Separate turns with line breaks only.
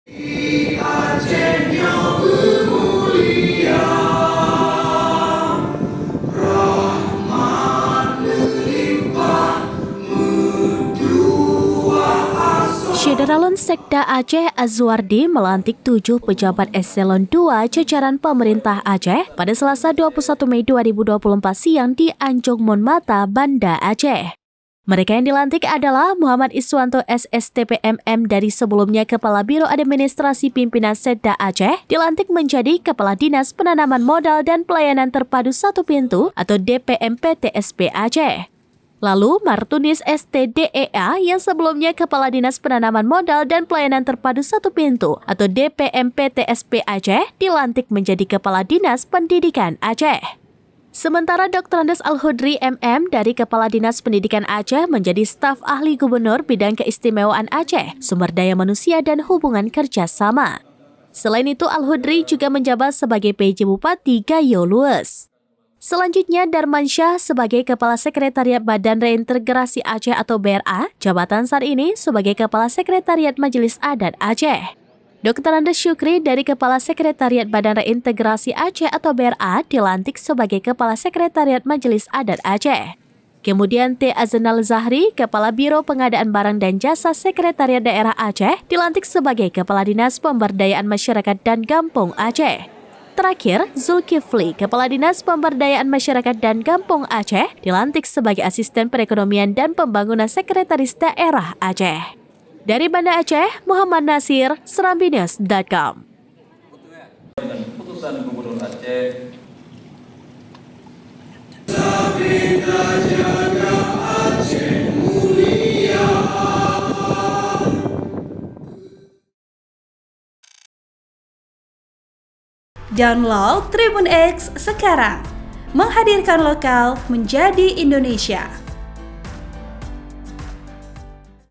Syederalun Sekda Aceh Azwardi melantik 7 pejabat eselon 2 jajaran pemerintah Aceh pada Selasa 21 Mei 2024 siang di Anjung Monmata, Banda Aceh. Mereka yang dilantik adalah Muhammad Iswanto SSTPMM dari sebelumnya Kepala Biro Administrasi Pimpinan Sekda Aceh, dilantik menjadi Kepala Dinas Penanaman Modal dan Pelayanan Terpadu Satu Pintu atau DPMPTSP Aceh. Lalu, Martunis STDEA yang sebelumnya Kepala Dinas Penanaman Modal dan Pelayanan Terpadu Satu Pintu atau DPMPTSP Aceh dilantik menjadi Kepala Dinas Pendidikan Aceh. Sementara Dr. Andes Al-Hudri MM dari Kepala Dinas Pendidikan Aceh menjadi staf ahli Gubernur Bidang Keistimewaan Aceh, Sumber Daya Manusia dan Hubungan Kerjasama. Selain itu, Al-Hudri juga menjabat sebagai PJ Bupati Gayo Lues. Selanjutnya, Darmansyah sebagai Kepala Sekretariat Badan Reintegrasi Aceh atau BRA, jabatan saat ini sebagai Kepala Sekretariat Majelis Adat Aceh. Dr. Andes Syukri dari Kepala Sekretariat Badan Reintegrasi Aceh atau BRA dilantik sebagai Kepala Sekretariat Majelis Adat Aceh. Kemudian T. Azenal Zahri, Kepala Biro Pengadaan Barang dan Jasa Sekretariat Daerah Aceh, dilantik sebagai Kepala Dinas Pemberdayaan Masyarakat dan Kampung Aceh. Terakhir, Zulkifli, Kepala Dinas Pemberdayaan Masyarakat dan Kampung Aceh, dilantik sebagai Asisten Perekonomian dan Pembangunan Sekretaris Daerah Aceh. Dari Banda Aceh, Muhammad Nasir, serambinews.com.
Putusan Gubernur Aceh.
Download Tribun X sekarang, menghadirkan lokal menjadi Indonesia.